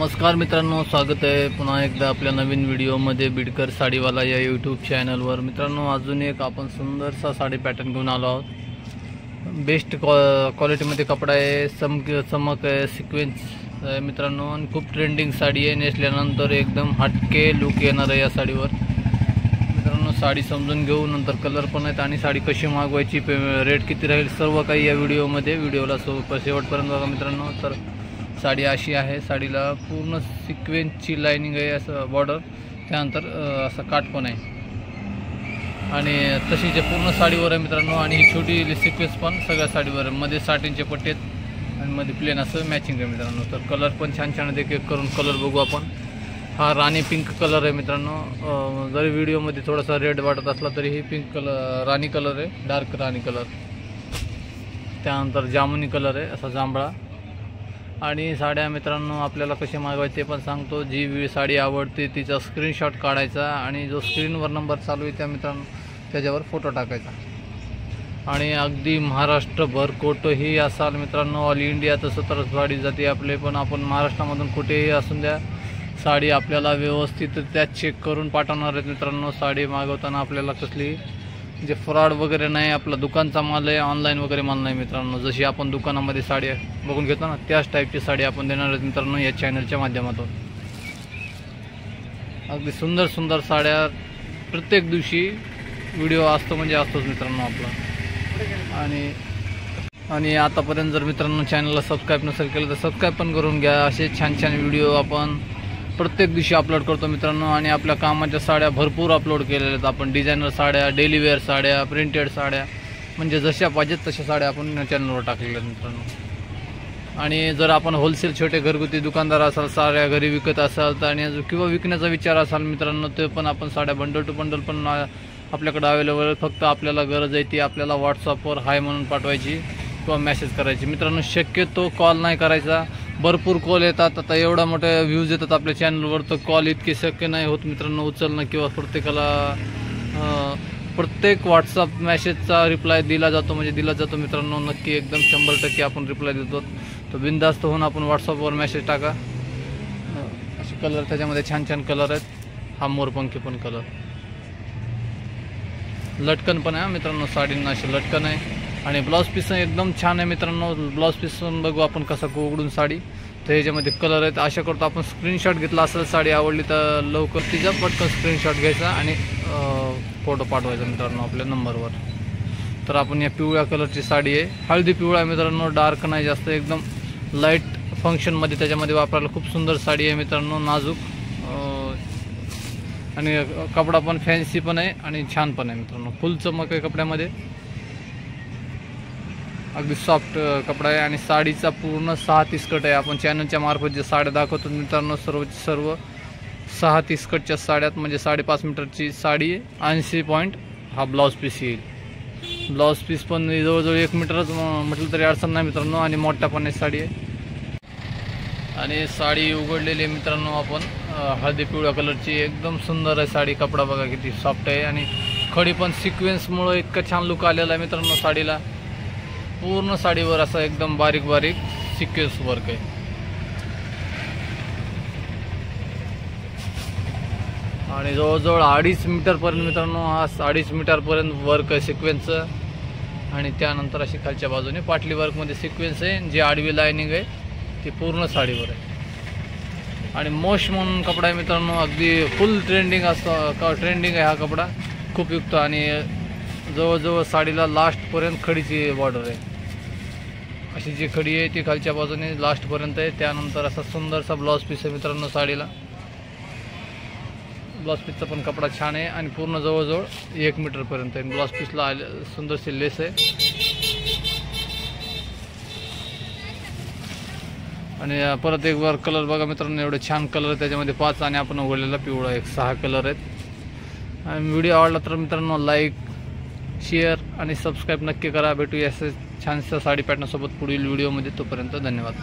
नमस्कार मित्रांनो, स्वागत आहे पुन्हा एकदा आपल्या नवीन व्हिडिओमध्ये बीडकर साडीवाला या यूट्यूब चॅनलवर। मित्रांनो, अजून एक आपण सुंदरसा साडी पॅटर्न घेऊन आलो आहोत। बेस्ट क्वालिटीमध्ये कपडा आहे, चमक आहे, सिक्वेन्स आहे मित्रांनो, आणि खूप ट्रेंडिंग साडी आहे। नेसल्यानंतर एकदम हटके लुक येणार आहे या साडीवर। मित्रांनो, साडी समजून घेऊ, नंतर कलर पण आहेत आणि साडी कशी मागवायची, रेट किती राहील, सर्व काही या व्हिडिओमध्ये। व्हिडिओला शेवटपर्यंत बघा मित्रांनो। तर साडी अशी आहे, साडीला पूर्ण सिक्वेन्सची लाइनिंग आहे, असं बॉर्डर, त्यानंतर असं काठ पण आहे आणि तशीचे पूर्ण साडीवर आहे मित्रांनो। आणि ही छोटी सिक्वेन्स पण सगळ्या साडीवर आहे, मध्ये साटिनचे पट्टे आणि मध्ये प्लेन असं मॅचिंग आहे मित्रांनो। तर कलर पण छान छान एक एक करून कलर बघू आपण। हा राणी पिंक कलर आहे मित्रांनो। जरी व्हिडिओमध्ये थोडासा रेड वाटत असला तरी ही पिंक कलर राणी कलर आहे, डार्क राणी कलर। त्यानंतर जामुनी कलर आहे, असा जांभळा। आणि साड्या मित्रांनो आपल्याला कसे मागवायचे ते पण सांगतो। जी साडी आवडते तिचा स्क्रीनशॉट काढायचा आणि जो स्क्रीनवर नंबर चालू आहे त्या मित्रांनो त्याच्यावर फोटो टाकायचा। आणि अगदी महाराष्ट्रभर कुठेही असाल मित्रांनो, ऑल इंडिया तसं तर साडी जाते आपले, पण आपण महाराष्ट्रामधून कुठेही असून द्या, साडी आपल्याला व्यवस्थित त्या चेक करून पाठवणार आहेत मित्रांनो। साडी मागवताना आपल्याला कसली जे फ्रॉड वगैरे नाही, आपला दुकानचा माल आहे, ऑनलाईन वगैरे माल नाही मित्रांनो। जशी आपण दुकानामध्ये साडी बघून घेतो ना, त्याच टाईपची साडी आपण देणार आहेत मित्रांनो या चॅनलच्या माध्यमातून। अगदी सुंदर सुंदर साड्या प्रत्येक दिवशी व्हिडिओ असतो म्हणजे असतोच मित्रांनो आपला। आणि आतापर्यंत जर मित्रांनो चॅनलला सबस्क्राईब नसेल केलं तर सबस्क्राईब पण करून घ्या। असे छान छान व्हिडिओ आपण प्रत्येक दिवशी अपलोड करतो मित्रांनो। आणि आपल्या कामाच्या साड्या भरपूर अपलोड केलेल्या आहेत आपण। डिझायनर साड्या, डेली वेअर साड्या, प्रिंटेड साड्या, म्हणजे जशा पाहिजेत तशा साड्या आपण चॅनलवर टाकलेल्या आहेत मित्रांनो। आणि जर आपण होलसेल छोटे घरगुती दुकानदार असाल, साड्या घरी विकत असाल तर आणि किंवा विकण्याचा विचार असाल मित्रांनो, ते पण आपण साड्या बंडल टू बंडल पण आपल्याकडे अवेलेबल आहे। फक्त आपल्याला गरज आहे ती आपल्याला व्हॉट्सअपवर हाय म्हणून पाठवायची किंवा मेसेज करायची मित्रांनो। शक्यतो कॉल नाही करायचा, भरपूर कॉल येतात। आता एवढा मोठे व्ह्यूज येतात आपल्या चॅनलवर, तर कॉल इतके शक्य नाही होत मित्रांनो उचलणं, किंवा प्रत्येक व्हॉट्सअप मेसेजचा रिप्लाय दिला जातो, म्हणजे दिला जातो मित्रांनो नक्की, एकदम 100% आपण रिप्लाय देतो। तर बिनधास्त होऊन आपण व्हॉट्सअपवर मेसेज टाका। असे कलर त्याच्यामध्ये छान छान कलर आहेत। हा मोरपंखी पण कलर, लटकन पण आहे मित्रांनो, साडींना असे लटकन आहे। आणि ब्लाउज पीस एकदम छान आहे मित्रांनो। ब्लाउज पीस पण बघू आपण कसा उघडून साडी, तर ह्याच्यामध्ये कलर आहेत। आशा करतो आपण स्क्रीनशॉट घेतला असेल, साडी आवडली तर लवकर तिचा पटकन स्क्रीनशॉट घ्यायचा आणि फोटो पाठवायचा मित्रांनो आपल्या नंबरवर। तर आपण या पिवळ्या कलरची साडी आहे, हळदी पिवळा मित्रांनो, डार्क नाही जास्त, एकदम लाईट फंक्शनमध्ये त्याच्यामध्ये वापरायला खूप सुंदर साडी आहे मित्रांनो, नाजूक। आणि कपडा पण फॅन्सी पण आहे आणि छान पण आहे मित्रांनो, फुल चमक आहे कपड्यामध्ये, अगदी सॉफ्ट कपडा आहे। आणि साडीचा पूर्ण 6 कट आहे। आपण चॅनलच्या मार्फत जे साड्या दाखवतो मित्रांनो, सर्व 6 कटच्या साड्यात, म्हणजे 5.5 मीटरची साडी, 80 पॉईंट हा ब्लाउज पीस येईल। ब्लाउज पीस पण जवळजवळ 1 मीटरच म्हटलं तरी अडचण नाही मित्रांनो, आणि मोठ्या पण साडी आहे। आणि साडी उघडलेली आहे मित्रांनो आपण, हळदी पिवळ्या कलरची, एकदम सुंदर आहे साडी। कपडा बघा किती सॉफ्ट आहे, आणि खडी पण सिक्वेन्समुळे इतकं छान लुक आलेला आहे मित्रांनो साडीला। पूर्ण साडीवर असं एकदम बारीक बारीक सिक्वेन्स वर्क आहे। आणि जवळजवळ 2.5 मीटरपर्यंत मित्रांनो, हा 2.5 मीटरपर्यंत वर्क आहे सिक्वेन्सचं। आणि त्यानंतर अशी खालच्या बाजूने पाटली वर्कमध्ये सिक्वेन्स आहे, जी आडवी लाइनिंग आहे ती पूर्ण साडीवर आहे। आणि मोस्ट म्हणून कपडा आहे मित्रांनो, अगदी फुल ट्रेंडिंग असतो, ट्रेंडिंग आहे हा कपडा, खूप युक्त। आणि जवळजवळ साडीला लास्टपर्यंत खडीची बॉर्डर आहे, अशी जी खडी आहे ती खालच्या बाजूने लास्टपर्यंत आहे। त्यानंतर असा सुंदरसा ब्लाउज पीस आहे मित्रांनो साडीला। ब्लाउज पीसचा पण कपडा छान आहे आणि पूर्ण जवळजवळ 1 मीटरपर्यंत आहे। ब्लाउज पीसला सुंदरशी लेस आहे। आणि परत एक बार कलर बघा मित्रांनो, एवढे छान कलर आहे त्याच्यामध्ये 5, आणि आपण उघडलेला पिवळा 6 कलर आहेत। आणि व्हिडिओ आवडला तर मित्रांनो लाईक, शेअर आणि सबस्क्राईब नक्की करा। भेटूया असं छानशा साडी पॅटर्नसोबत पुढील व्हिडिओमध्ये, तोपर्यंत धन्यवाद।